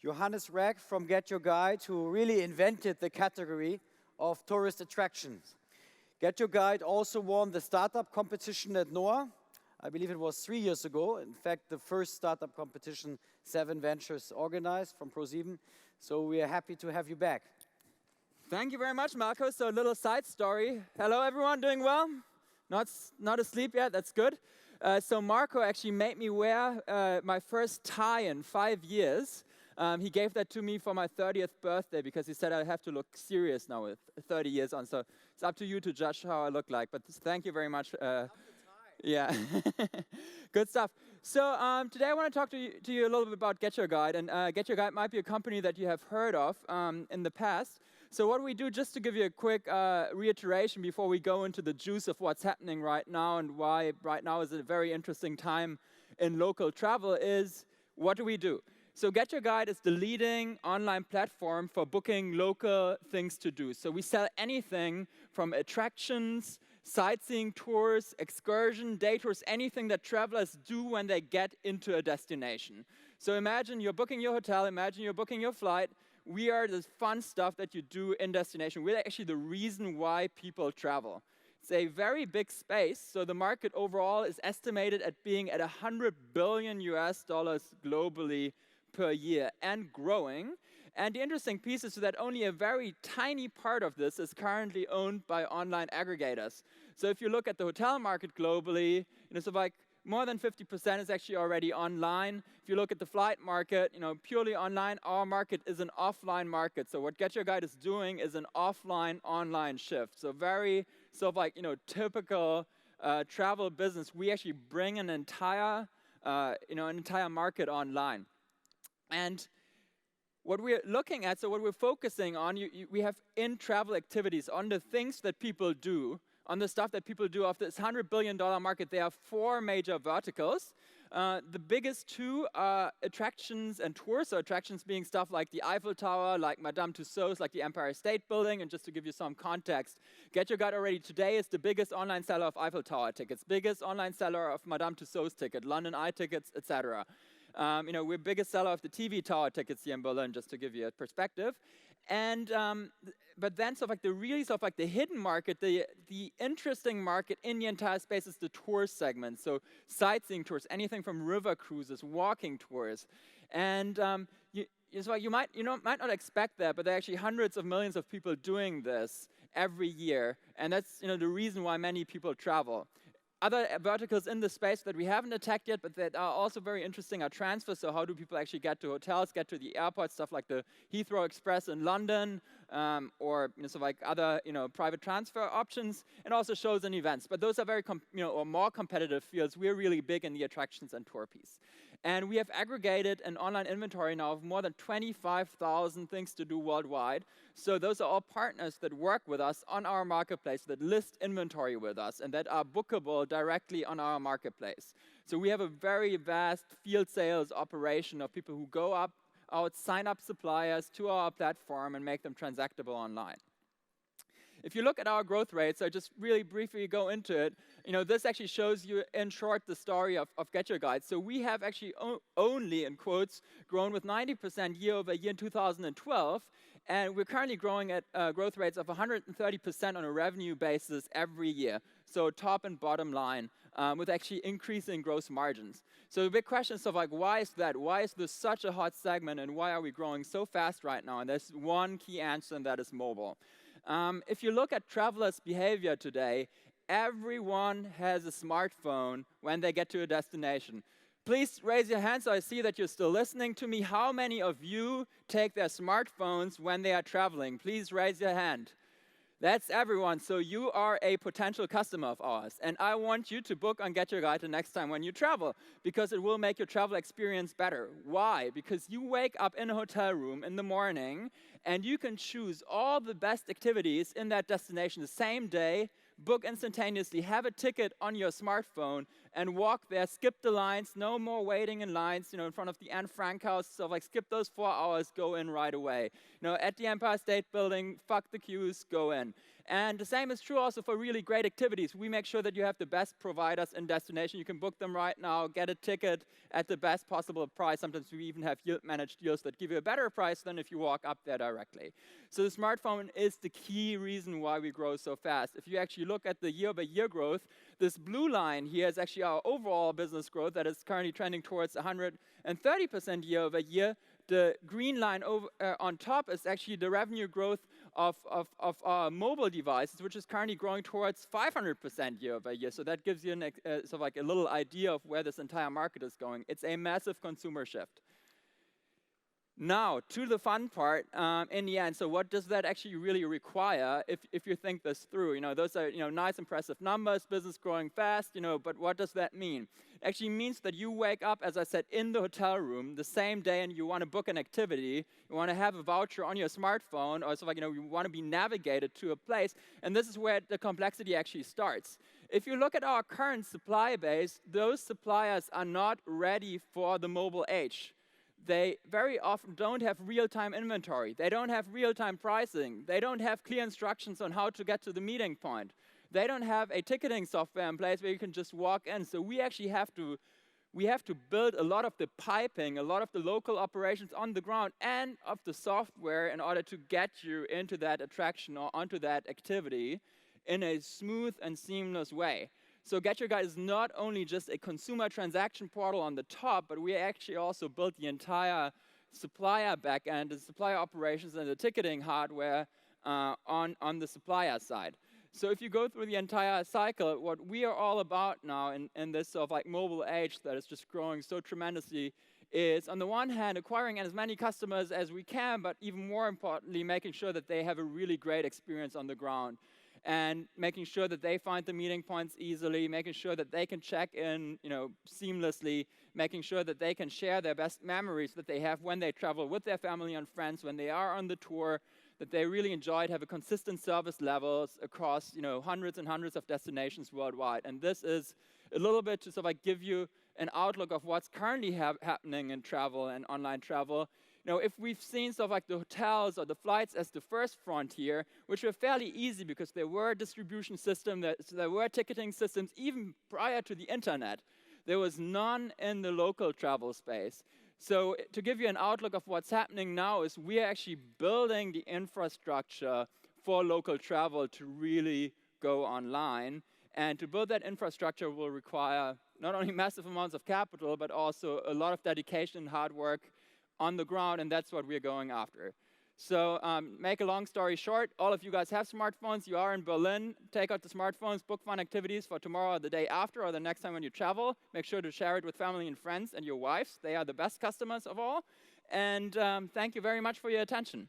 Johannes Reck from GetYourGuide, who really invented the category of tourist attractions. GetYourGuide also won the startup competition at NOAH. I believe it was 3 years ago. In fact, the first startup competition 7 Ventures organized from ProSieben. So we are happy to have you back. Thank you very much, Marco. So a little side story. Hello, everyone. Doing well? Not asleep yet? That's good. So Marco actually made me wear my first tie in 5 years. He gave that to me for my 30th birthday because he said I have to look serious now with 30 years on. So it's up to you to judge how I look like. But thank you very much. Yeah, good stuff. So today I want to talk to you a little bit about GetYourGuide. And GetYourGuide might be a company that you have heard of in the past. So what we do, just to give you a quick reiteration before we go into the juice of what's happening right now and why right now is a very interesting time in local travel, is what do we do? So GetYourGuide is the leading online platform for booking local things to do. So we sell anything from attractions, sightseeing tours, excursion, day tours, anything that travelers do when they get into a destination. So imagine you're booking your hotel, imagine you're booking your flight. We are the fun stuff that you do in destination. We're actually the reason why people travel. It's a very big space, so the market overall is estimated at being at $100 billion globally per year and growing. And the interesting piece is that only a very tiny part of this is currently owned by online aggregators. So if you look at the hotel market globally, so like more than 50% is actually already online. If you look at the flight market, purely online, our market is an offline market. So what GetYourGuide is doing is an offline-online shift. So very sort of like, typical travel business. We actually bring an entire market online. And what we're looking at, so what we're focusing on, we have in-travel activities, on the things that people do, on the stuff that people do of this $100 billion market. There are 4 major verticals. The biggest 2 are attractions and tours. So attractions being stuff like the Eiffel Tower, like Madame Tussauds, like the Empire State Building. And just to give you some context, GetYourGuide already today is the biggest online seller of Eiffel Tower tickets, biggest online seller of Madame Tussauds ticket, London Eye tickets, etc. We're biggest seller of the TV tower tickets here in Berlin, just to give you a perspective. And but then the hidden market, the interesting market in the entire space is the tour segment. So sightseeing tours, anything from river cruises, walking tours. And you might not expect that, but there are actually hundreds of millions of people doing this every year. And that's the reason why many people travel. Other verticals in the space that we haven't attacked yet, but that are also very interesting, are transfer. So how do people actually get to hotels, get to the airport, stuff like the Heathrow Express in London, or other private transfer options, and also shows and events. But those are very or more competitive fields. We're really big in the attractions and tour piece. And we have aggregated an online inventory now of more than 25,000 things to do worldwide. So those are all partners that work with us on our marketplace, that list inventory with us, and that are bookable directly on our marketplace. So we have a very vast field sales operation of people who go out, sign up suppliers to our platform, and make them transactable online. If you look at our growth rates, I just really briefly go into it. This actually shows you, in short, the story of GetYourGuide. So we have actually only, in quotes, grown with 90% year over year in 2012. And we're currently growing at growth rates of 130% on a revenue basis every year. So top and bottom line, with actually increasing gross margins. So the big question is why is that? Why is this such a hot segment, and why are we growing so fast right now? And there's one key answer, and that is mobile. If you look at travelers' behavior today, everyone has a smartphone when they get to a destination. Please raise your hand so I see that you're still listening to me. How many of you take their smartphones when they are traveling? Please raise your hand. That's everyone. So you are a potential customer of ours. And I want you to book on GetYourGuide the next time when you travel, because it will make your travel experience better. Why? Because you wake up in a hotel room in the morning, and you can choose all the best activities in that destination the same day, book instantaneously, have a ticket on your smartphone, and walk there, skip the lines, no more waiting in lines, in front of the Anne Frank house. So like skip those 4 hours, go in right away. At the Empire State Building, fuck the queues, go in. And the same is true also for really great activities. We make sure that you have the best providers in destination. You can book them right now, get a ticket at the best possible price. Sometimes we even have yield-managed deals that give you a better price than if you walk up there directly. So the smartphone is the key reason why we grow so fast. If you actually look at the year-by-year growth, this blue line here is actually our overall business growth that is currently trending towards 130% year-over-year. The green line on top is actually the revenue growth of our mobile devices, which is currently growing towards 500% year-over-year. So that gives you a little idea of where this entire market is going. It's a massive consumer shift. Now, to the fun part in the end. So what does that actually really require if you think this through? Those are nice, impressive numbers, business growing fast, but what does that mean? It actually means that you wake up, as I said, in the hotel room the same day and you want to book an activity, you want to have a voucher on your smartphone, or you want to be navigated to a place, and this is where the complexity actually starts. If you look at our current supply base, those suppliers are not ready for the mobile age. They very often don't have real-time inventory. They don't have real-time pricing. They don't have clear instructions on how to get to the meeting point. They don't have a ticketing software in place where you can just walk in. So we actually have to build a lot of the piping, a lot of the local operations on the ground, and of the software in order to get you into that attraction or onto that activity in a smooth and seamless way. So GetYourGuide is not only just a consumer transaction portal on the top, but we actually also built the entire supplier backend, the supplier operations, and the ticketing hardware on the supplier side. So if you go through the entire cycle, what we are all about now in this mobile age that is just growing so tremendously is, on the one hand, acquiring as many customers as we can, but even more importantly, making sure that they have a really great experience on the ground. And making sure that they find the meeting points easily, making sure that they can check in, seamlessly, making sure that they can share their best memories that they have when they travel with their family and friends, when they are on the tour, that they really enjoyed, have a consistent service levels across, hundreds and hundreds of destinations worldwide. And this is a little bit to give you an outlook of what's currently happening in travel and online travel. If we've seen the hotels or the flights as the first frontier, which were fairly easy because there were distribution systems, there were ticketing systems even prior to the internet, there was none in the local travel space. So to give you an outlook of what's happening now is we are actually building the infrastructure for local travel to really go online. And to build that infrastructure will require not only massive amounts of capital, but also a lot of dedication and hard work on the ground, and that's what we're going after. So make a long story short, all of you guys have smartphones, you are in Berlin, take out the smartphones, book fun activities for tomorrow or the day after or the next time when you travel. Make sure to share it with family and friends and your wives. They are the best customers of all. And thank you very much for your attention.